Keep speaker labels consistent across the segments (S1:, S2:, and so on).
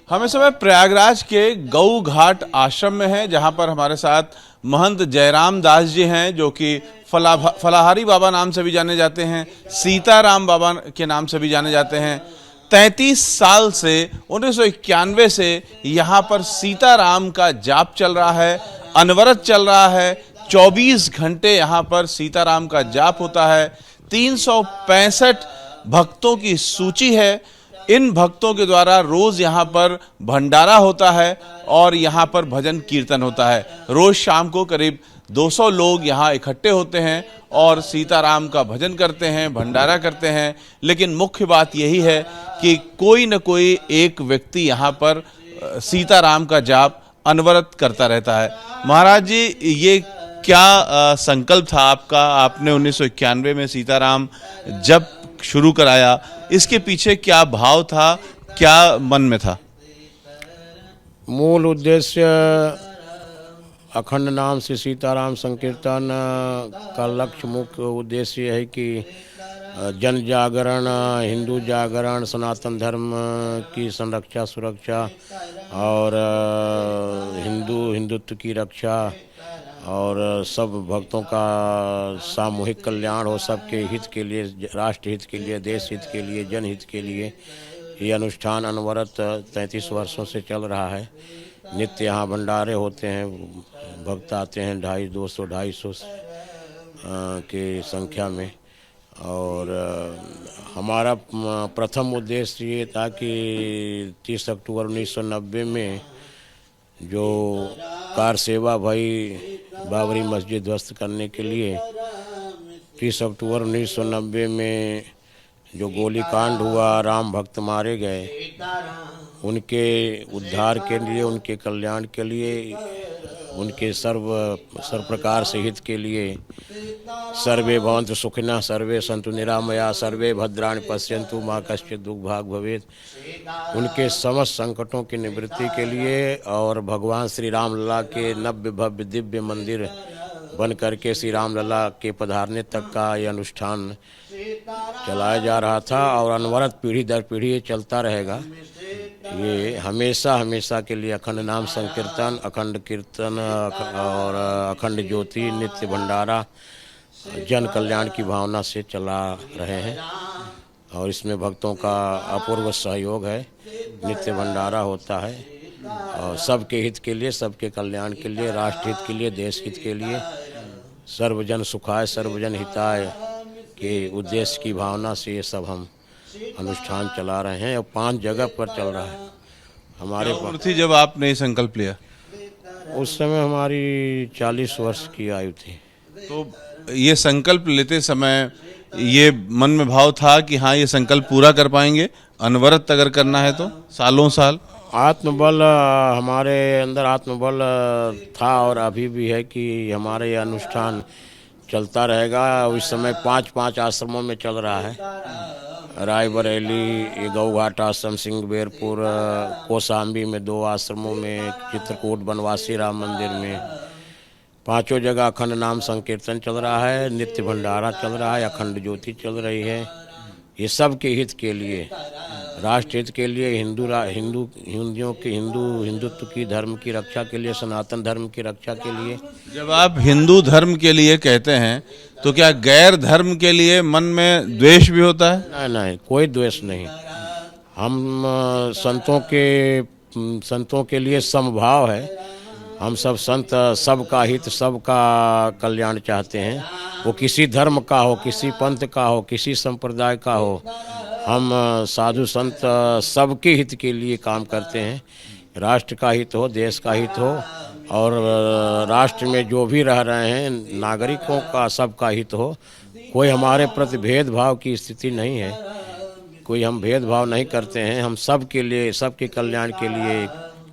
S1: हम इस समय प्रयागराज के गऊ घाट आश्रम में हैं, जहां पर हमारे साथ महंत जयराम दास जी हैं, जो कि फलाहारी बाबा नाम से भी जाने जाते हैं, सीताराम बाबा के नाम से भी जाने जाते हैं। 33 साल से 1991 से यहाँ पर सीताराम का जाप चल रहा है, अनवरत चल रहा है। 24 घंटे यहाँ पर सीताराम का जाप होता है। 365 भक्तों की सूची है। इन भक्तों के द्वारा रोज यहाँ पर भंडारा होता है और यहाँ पर भजन कीर्तन होता है। रोज शाम को करीब 200 लोग यहाँ इकट्ठे होते हैं और सीताराम का भजन करते हैं, भंडारा करते हैं। लेकिन मुख्य बात यही है कि कोई न कोई एक व्यक्ति यहाँ पर सीताराम का जाप अनवरत करता रहता है। महाराज जी, ये क्या संकल्प था आपका? आपने 1991 में सीताराम जप शुरू कराया, इसके पीछे क्या भाव था, क्या मन में था?
S2: मूल उद्देश्य अखंड नाम से सीताराम संकीर्तन का लक्ष्य, मुख्य उद्देश्य है कि जन जागरण, हिंदू जागरण, सनातन धर्म की संरक्षा सुरक्षा और हिंदुत्व की रक्षा और सब भक्तों का सामूहिक कल्याण हो, सबके हित के लिए, राष्ट्र हित के लिए, देश हित के लिए, जनहित के लिए ये अनुष्ठान अनवरत 33 वर्षों से चल रहा है। नित्य यहाँ भंडारे होते हैं, भक्त आते हैं 250-250 के संख्या में। और हमारा प्रथम उद्देश्य ये था कि 30 अक्टूबर 1990 में जो कार सेवा भाई बाबरी मस्जिद ध्वस्त करने के लिए 30 अक्टूबर 1990 में जो गोलीकांड हुआ, राम भक्त मारे गए, उनके उद्धार के लिए, उनके कल्याण के लिए, उनके सर्व प्रकार से हित के लिए, सर्वे भवन्तु सुखिनः, सर्वे सन्तु निरामया, सर्वे भद्राणि पश्यन्तु मा कश्चित् दुःख भाग् भवेत्, उनके समस्त संकटों की निवृत्ति के लिए और भगवान श्री राम लला के नव्य भव्य दिव्य मंदिर बन करके श्री राम लला के पधारने तक का ये अनुष्ठान चलाया जा रहा था और अनवरत पीढ़ी दर पीढ़ी ये चलता रहेगा। ये हमेशा हमेशा के लिए अखंड नाम संकीर्तन, अखंड कीर्तन और अखंड ज्योति, नित्य भंडारा जन कल्याण की भावना से चला रहे हैं और इसमें भक्तों का अपूर्व सहयोग है। नित्य भंडारा होता है और सबके हित के लिए, सबके कल्याण के लिए, राष्ट्र हित के लिए, देश हित के लिए, सर्वजन सुखाय सर्वजन हिताय के उद्देश्य की भावना से ये सब हम अनुष्ठान चला रहे हैं और 5 जगह पर चल रहा है। हमारे
S1: उम्र थी जब आपने ये संकल्प लिया?
S2: उस समय हमारी 40 वर्ष की आयु थी।
S1: तो ये संकल्प लेते समय ये मन में भाव था कि हाँ, ये संकल्प पूरा कर पाएंगे, अनवरत अगर करना है तो सालों साल?
S2: आत्मबल, हमारे अंदर आत्मबल था और अभी भी है कि हमारे ये अनुष्ठान चलता रहेगा। इस समय 5-5 आश्रमों में चल रहा है। रायबरेली, गऊ घाट आश्रम, सिंहबेरपुर, कोसाम्बी में 2 आश्रमों में, चित्रकूट बनवासी राम मंदिर में, 5 जगह अखंड नाम संकीर्तन चल रहा है, नित्य भंडारा चल रहा है, अखंड ज्योति चल रही है। ये सब के हित के लिए, राष्ट्र हित के लिए, हिंदुत्व की धर्म की रक्षा के लिए, सनातन धर्म की रक्षा के लिए।
S1: जब आप हिंदू धर्म के लिए कहते हैं तो क्या गैर धर्म के लिए मन में द्वेष भी होता है?
S2: नहीं नहीं, कोई द्वेष नहीं। हम संतों के लिए समभाव है। हम सब संत सबका हित, सबका कल्याण चाहते हैं। वो किसी धर्म का हो, किसी पंथ का हो, किसी संप्रदाय का हो, हम साधु संत सबके हित के लिए काम करते हैं। राष्ट्र का हित हो, देश का हित हो और राष्ट्र में जो भी रह रहे हैं नागरिकों का सबका हित हो। कोई हमारे प्रति भेदभाव की स्थिति नहीं है, कोई हम भेदभाव नहीं करते हैं। हम सबके लिए, सबके कल्याण के लिए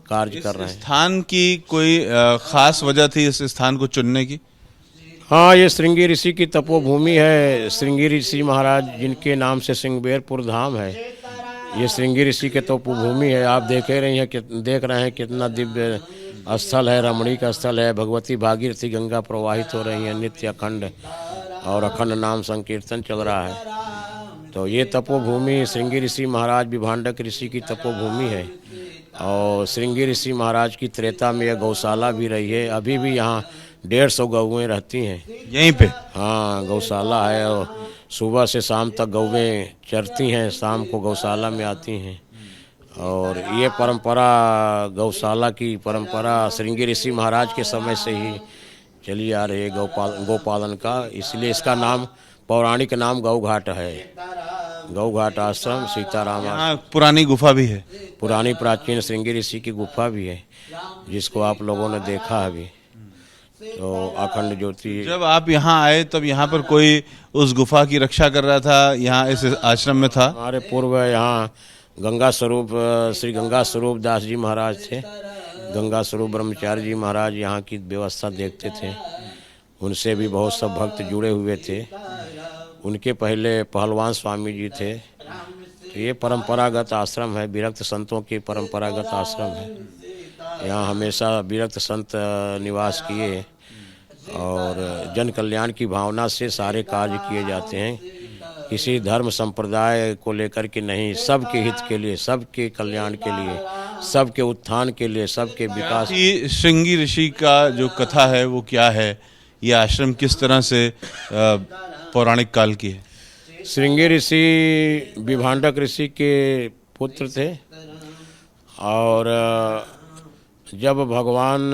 S2: कार्य कर रहे हैं।
S1: स्थान की कोई खास वजह थी इस स्थान को चुनने की?
S2: हाँ, ये श्रृंगी ऋषि की तपोभूमि है। श्रृंगी ऋषि महाराज जिनके नाम से सिंहबेरपुर धाम है, ये श्रृंगी ऋषि के तपोभूमि है। आप देख रहे हैं कितना दिव्य स्थल है, रमणीक स्थल है। भगवती भागीरथी गंगा प्रवाहित हो रही है, नित्य अखंड और अखंड नाम संकीर्तन चल रहा है। तो ये तपोभूमि श्रृंगी ऋषि महाराज विभांडक ऋषि की तपोभूमि है और श्रृंगी ऋषि महाराज की त्रेता में यह गौशाला भी रही है। अभी भी यहाँ 150 गौएं रहती हैं
S1: यहीं पे।
S2: हाँ, गौशाला है और सुबह से शाम तक गौएं चरती हैं, शाम को गौशाला में आती हैं। और ये परंपरा, गौशाला की परंपरा श्रृंगी ऋषि महाराज के समय से ही चली आ रही है गौपालन का। इसलिए इसका नाम, पौराणिक नाम गौघाट है। गौघाट आश्रम सीताराम आश्रम।
S1: यहाँ पुरानी गुफा भी है।
S2: पुरानी प्राचीन श्रृंगी ऋषि की गुफा भी है, जिसको आप लोगों ने देखा है अभी। तो अखंड ज्योति।
S1: जब आप यहाँ आए तब यहाँ पर कोई उस गुफा की रक्षा कर रहा था, यहाँ इस आश्रम में था?
S2: हमारे पूर्व यहाँ गंगा स्वरूप श्री गंगा स्वरूप दास जी महाराज थे। गंगा स्वरूप ब्रह्मचारी जी महाराज यहाँ की व्यवस्था देखते थे। उनसे भी बहुत सब भक्त जुड़े हुए थे। उनके पहले पहलवान स्वामी जी थे। तो ये परंपरागत आश्रम है, विरक्त संतों के परंपरागत आश्रम है। यहाँ हमेशा विरक्त संत निवास किए और जन कल्याण की भावना से सारे कार्य किए जाते हैं। किसी धर्म संप्रदाय को लेकर के नहीं, सबके हित के लिए, सबके कल्याण के लिए, सबके उत्थान के लिए, सबके विकास।
S1: ये श्रृंगी ऋषि का जो कथा है वो क्या है? ये आश्रम किस तरह से पौराणिक काल की है?
S2: श्रृंगी ऋषि विभांडक ऋषि के पुत्र थे और जब भगवान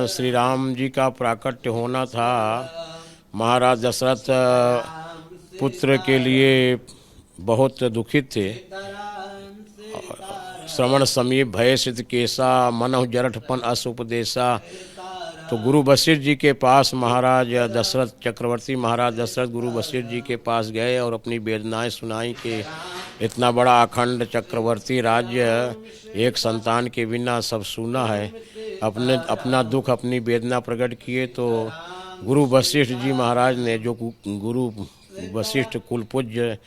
S2: श्री राम जी का प्राकट्य होना था, महाराज दशरथ पुत्र के लिए बहुत दुखित थे। श्रवण समीप भय सिद्ध केसा, मनहु जरठपन अस उपदेशा। तो गुरु वशिष्ठ जी के पास महाराज दशरथ, चक्रवर्ती महाराज दशरथ गुरु वशिष्ठ जी के पास गए और अपनी वेदनाएं सुनाई कि इतना बड़ा अखंड चक्रवर्ती राज्य एक संतान के बिना सब सूना है। अपना दुख, अपनी वेदना प्रकट किए तो गुरु वशिष्ठ जी महाराज ने, जो गुरु वशिष्ठ कुलपूज्य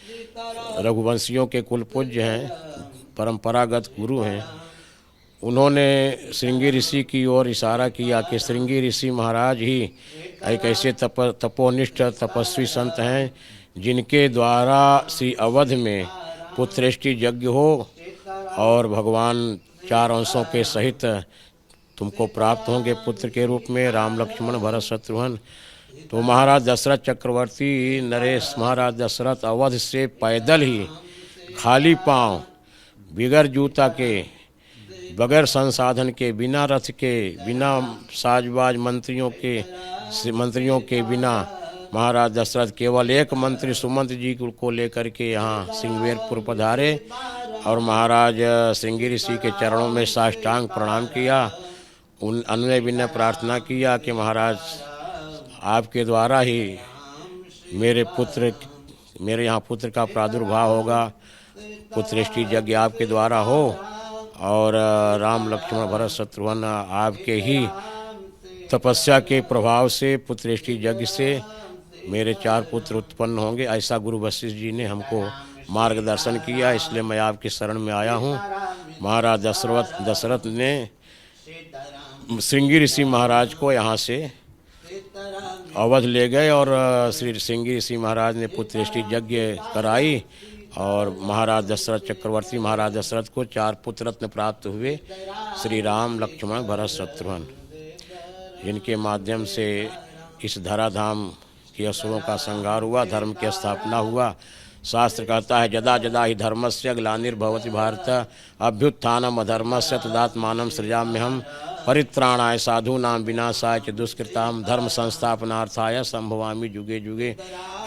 S2: रघुवंशियों के कुलपूज्य हैं, परंपरागत गुरु हैं, उन्होंने श्रृंगी ऋषि की ओर इशारा किया कि श्रृंगी ऋषि महाराज ही एक ऐसे तपोनिष्ठ तपस्वी संत हैं जिनके द्वारा श्री अवध में पुत्रेष्टि यज्ञ हो और भगवान 4 अंशों के सहित तुमको प्राप्त होंगे पुत्र के रूप में, राम लक्ष्मण भरत शत्रुघ्न। तो महाराज दशरथ चक्रवर्ती नरेश महाराज दशरथ अवध से पैदल ही खाली पांव, बिगर जूता के, बगैर संसाधन के, बिना रथ के, बिना साजबाज मंत्रियों के बिना महाराज दशरथ केवल एक मंत्री सुमंत जी को लेकर के यहाँ सिंगवेरपुर पधारे और महाराज श्रृंगी ऋषि के चरणों में साष्टांग प्रणाम किया। उन अन्य विनय प्रार्थना किया कि महाराज आपके द्वारा ही मेरे यहाँ पुत्र का प्रादुर्भाव होगा, पुत्रेष्टि यज्ञ आपके द्वारा हो और राम लक्ष्मण भरत शत्रुघ्न आपके ही तपस्या के प्रभाव से, पुत्रेष्टि यज्ञ से मेरे 4 पुत्र उत्पन्न होंगे। ऐसा गुरु वशिष्ठ जी ने हमको मार्गदर्शन किया, इसलिए मैं आपकी शरण में आया हूँ। महाराज दशरथ ने श्रृंगी ऋषि महाराज को यहाँ से अवध ले गए और श्री श्रृंगी ऋषि महाराज ने पुत्रेष्टि यज्ञ कराई और महाराज दशरथ चक्रवर्ती महाराज दशरथ को 4 पुत्र रत्न प्राप्त हुए, श्री राम लक्ष्मण भरत शत्रुघ्न। इनके माध्यम से इस धराधाम के असुरों का संहार हुआ, धर्म की स्थापना हुआ। शास्त्र कहता है यदा यदा ही धर्मस्य ग्लानिर्भवति भारत अभ्युत्थानम अधर्मस्य तदात्मानं सृजाम्यहम् परित्राणाय साधूनां विनाशाय च दुष्कृतां धर्म संस्थापनार्थाय संभवामि युगे युगे।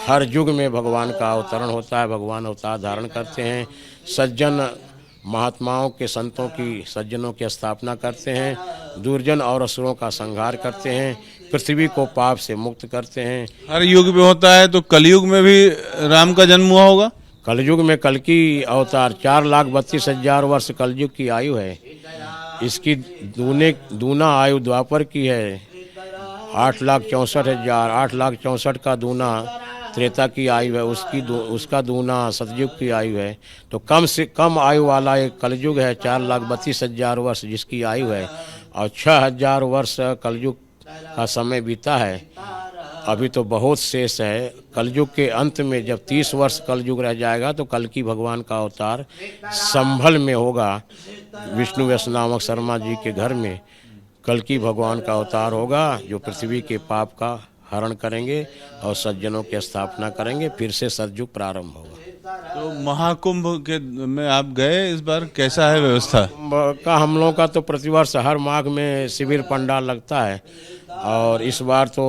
S2: हर युग में भगवान का अवतरण होता है, भगवान अवतार धारण करते हैं, सज्जन महात्माओं के, संतों की, सज्जनों की स्थापना करते हैं, दुर्जन और असुरों का संहार करते हैं, पृथ्वी को पाप से मुक्त करते हैं।
S1: हर युग में होता है, तो कलयुग में भी राम का जन्म हुआ होगा?
S2: कलयुग में कल की अवतार 4,32,000 वर्ष कलयुग की आयु है। इसकी दूना आयु द्वापर की है 8,64,000, 8,64,000 का दूना त्रेता की आयु है, उसका दूना सतयुग की आयु है। तो कम से कम आयु वाला एक कलयुग है 4,32,000 वर्ष जिसकी आयु है, और 6,000 वर्ष कलयुग का समय बीता है। अभी तो बहुत शेष है। कलयुग के अंत में जब 30 वर्ष कलयुग रह जाएगा तो कल्कि भगवान का अवतार संभल में होगा। विष्णु व्यास नामक शर्मा जी के घर में कल्कि भगवान का अवतार होगा, जो पृथ्वी के पाप का हरण करेंगे और सज्जनों की स्थापना करेंगे। फिर से सतयुग प्रारंभ होगा।
S1: तो महाकुंभ के में आप गए इस बार, कैसा है व्यवस्था?
S2: का हम लोगों का तो प्रतिवर्ष हर माघ में शिविर पंडाल लगता है, और इस बार तो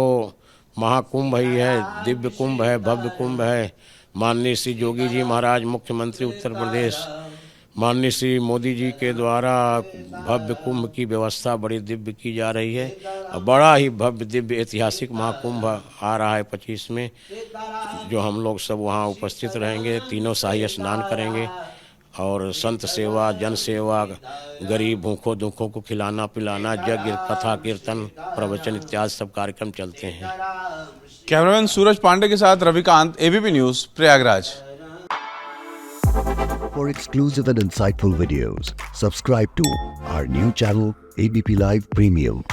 S2: महाकुंभ ही है, दिव्य कुंभ है, भव्य कुंभ है। माननीय श्री योगी जी महाराज मुख्यमंत्री उत्तर प्रदेश, माननीय श्री मोदी जी के द्वारा भव्य कुंभ की व्यवस्था बड़ी दिव्य की जा रही है। और बड़ा ही भव्य दिव्य ऐतिहासिक महाकुंभ आ रहा है 25 में, जो हम लोग सब वहाँ उपस्थित रहेंगे। तीनों शाही स्नान करेंगे और संत सेवा, जन सेवा, गरीब भूखों दुखों को खिलाना पिलाना, यज्ञ, कथा, कीर्तन, प्रवचन इत्यादि सब कार्यक्रम चलते हैं।
S1: कैमरामैन सूरज पांडे के साथ Ravikant, ABP news, Prayagraj.
S3: For exclusive and insightful videos, subscribe to our new channel ABP Live Premium.